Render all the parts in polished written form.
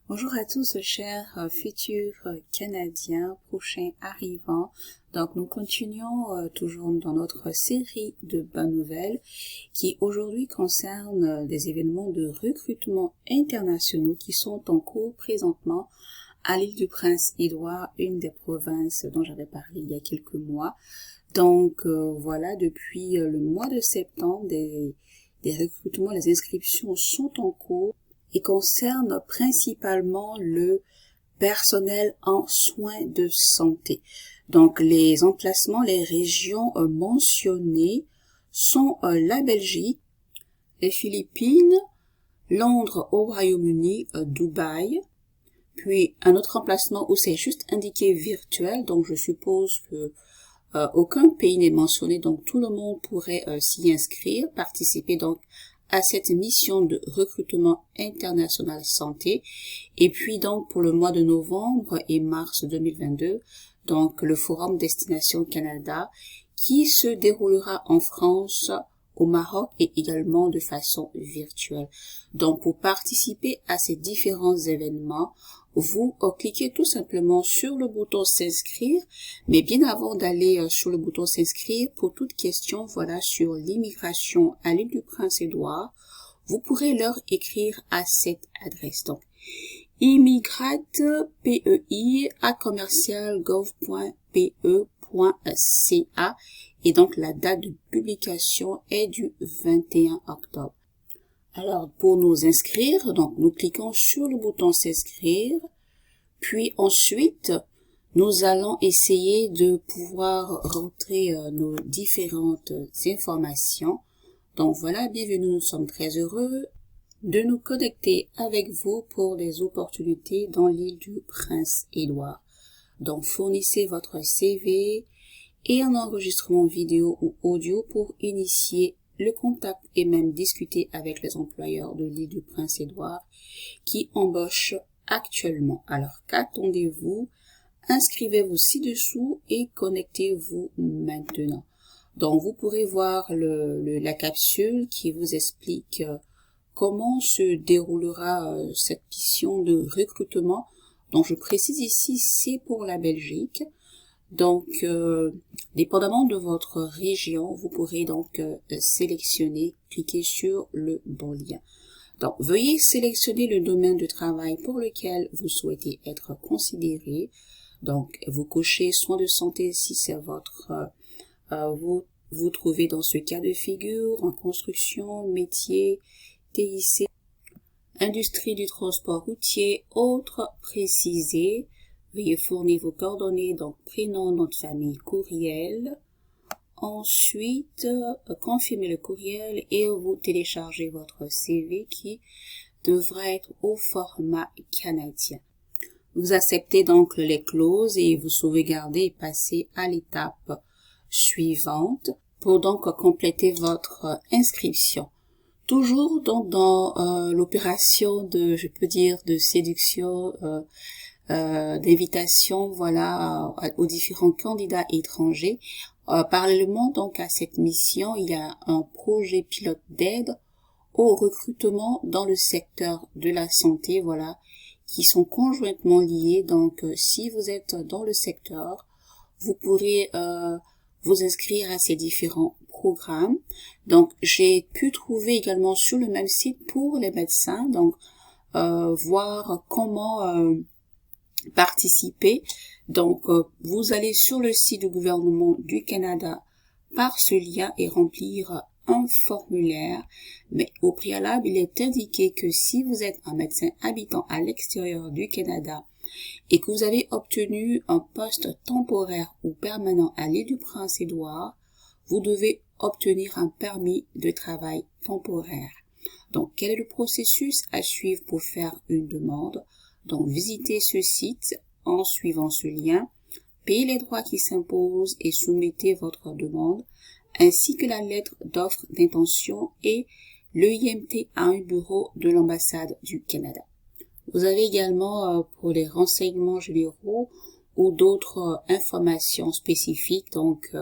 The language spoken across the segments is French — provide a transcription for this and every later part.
Bonjour à tous, chers futurs Canadiens, prochains arrivants. Donc, nous continuons toujours dans notre série de bonnes nouvelles qui aujourd'hui concerne des événements de recrutement internationaux qui sont en cours présentement à l'île du Prince-Édouard, une des provinces dont j'avais parlé il y a quelques mois. Donc, voilà, depuis le mois de septembre, des recrutements, les inscriptions sont en cours et concerne principalement le personnel en soins de santé. Donc, les emplacements, les régions mentionnées sont la Belgique, les Philippines, Londres au Royaume-Uni, Dubaï, puis un autre emplacement où c'est juste indiqué virtuel, donc je suppose que aucun pays n'est mentionné, donc tout le monde pourrait s'y inscrire, participer donc à cette mission de recrutement international santé. Et puis donc pour le mois de novembre et mars 2022, donc le Forum Destination Canada qui se déroulera en France, au Maroc et également de façon virtuelle. Donc pour participer à ces différents événements, vous cliquez tout simplement sur le bouton s'inscrire, mais bien avant d'aller sur le bouton s'inscrire, pour toute question sur l'immigration à l'île du Prince-Édouard, vous pourrez leur écrire à cette adresse. Donc, immigrate@commercialgov.pe.ca et donc la date de publication est du 21 octobre. Alors, pour nous inscrire, donc nous cliquons sur le bouton s'inscrire, puis ensuite, nous allons essayer de pouvoir rentrer nos différentes informations. Donc voilà, bienvenue, nous sommes très heureux de nous connecter avec vous pour des opportunités dans l'île du Prince-Édouard. Donc fournissez votre CV et un enregistrement vidéo ou audio pour initier le contact et même discuter avec les employeurs de l'île du Prince-Édouard qui embauchent actuellement. Alors qu'attendez-vous? Inscrivez-vous ci-dessous et connectez-vous maintenant. Donc vous pourrez voir la capsule qui vous explique comment se déroulera cette mission de recrutement. Donc je précise ici, c'est pour la Belgique. Donc, dépendamment de votre région, vous pourrez donc sélectionner, cliquer sur le bon lien. Donc, veuillez sélectionner le domaine de travail pour lequel vous souhaitez être considéré. Donc, vous cochez soins de santé si c'est votre, vous trouvez dans ce cas de figure en construction, métier, TIC, industrie du transport routier, autres précisés. Veuillez fournir vos coordonnées, donc prénom, nom de famille, courriel. Ensuite, confirmez le courriel et vous téléchargez votre CV qui devra être au format canadien. Vous acceptez donc les clauses et vous sauvegardez et passez à l'étape suivante pour donc compléter votre inscription. Toujours donc dans l'opération de, je peux dire, de séduction, d'invitation, aux différents candidats étrangers. Parallèlement donc à cette mission, il y a un projet pilote d'aide au recrutement dans le secteur de la santé, qui sont conjointement liés. Donc, si vous êtes dans le secteur, vous pourrez vous inscrire à ces différents programmes. Donc, j'ai pu trouver également sur le même site pour les médecins, donc voir comment participer. Donc, vous allez sur le site du gouvernement du Canada par ce lien et remplir un formulaire. Mais au préalable, il est indiqué que si vous êtes un médecin habitant à l'extérieur du Canada et que vous avez obtenu un poste temporaire ou permanent à l'île du Prince-Édouard, vous devez obtenir un permis de travail temporaire. Donc, quel est le processus à suivre pour faire une demande? Donc, visitez ce site en suivant ce lien, payez les droits qui s'imposent et soumettez votre demande, ainsi que la lettre d'offre d'intention et le IMT à un bureau de l'ambassade du Canada. Vous avez également, pour les renseignements généraux ou d'autres informations spécifiques, donc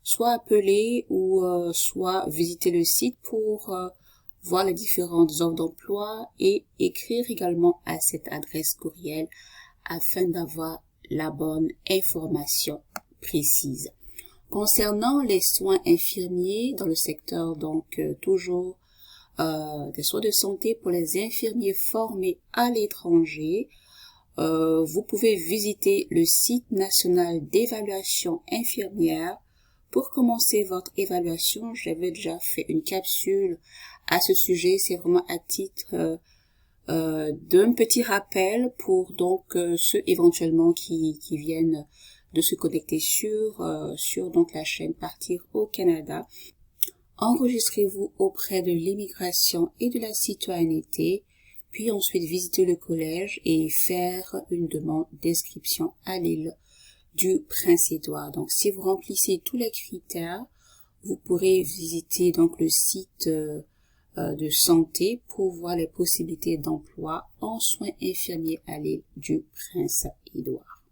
soit appeler ou soit visiter le site pour voir les différentes offres d'emploi et écrire également à cette adresse courriel afin d'avoir la bonne information précise. Concernant les soins infirmiers dans le secteur, donc toujours des soins de santé pour les infirmiers formés à l'étranger, vous pouvez visiter le site national d'évaluation infirmière. Pour commencer votre évaluation, j'avais déjà fait une capsule à ce sujet. C'est vraiment à titre d'un petit rappel pour donc ceux éventuellement qui viennent de se connecter sur donc la chaîne Partir au Canada. Enregistrez-vous auprès de l'immigration et de la citoyenneté, puis ensuite visiter le collège et faire une demande d'inscription à l'île du Prince-Édouard. Donc, si vous remplissez tous les critères, vous pourrez visiter donc le site de santé pour voir les possibilités d'emploi en soins infirmiers à l'île du Prince-Édouard.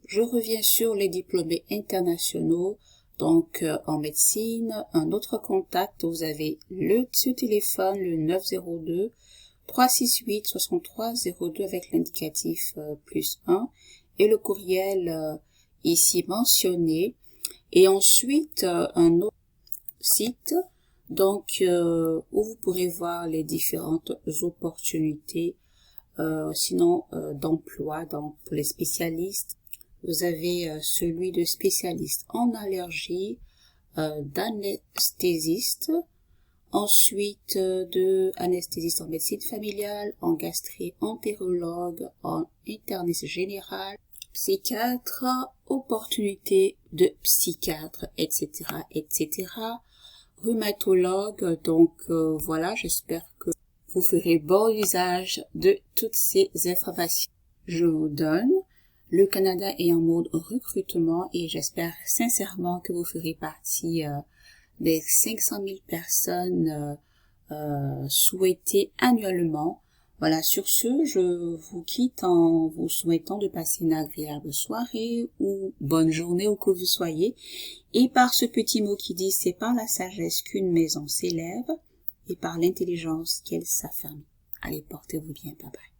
Je reviens sur les diplômés internationaux. Donc, en médecine, un autre contact, vous avez ce téléphone, le 902 368 6302 avec l'indicatif +1 et le courriel ici mentionné. Et ensuite, un autre site, donc où vous pourrez voir les différentes opportunités, sinon d'emploi, donc pour les spécialistes. Vous avez celui de spécialiste en allergie, d'anesthésiste, ensuite de anesthésiste en médecine familiale, en gastro-entérologue, en interniste général, psychiatre, opportunité de psychiatre, etc., etc., rhumatologue. Donc voilà, j'espère que vous ferez bon usage de toutes ces informations. Je vous donne. Le Canada est en mode recrutement et j'espère sincèrement que vous ferez partie des 500 000 personnes souhaitées annuellement. Voilà, sur ce, je vous quitte en vous souhaitant de passer une agréable soirée ou bonne journée où que vous soyez. Et par ce petit mot qui dit, c'est par la sagesse qu'une maison s'élève et par l'intelligence qu'elle s'affermit. Allez, portez-vous bien, bye bye.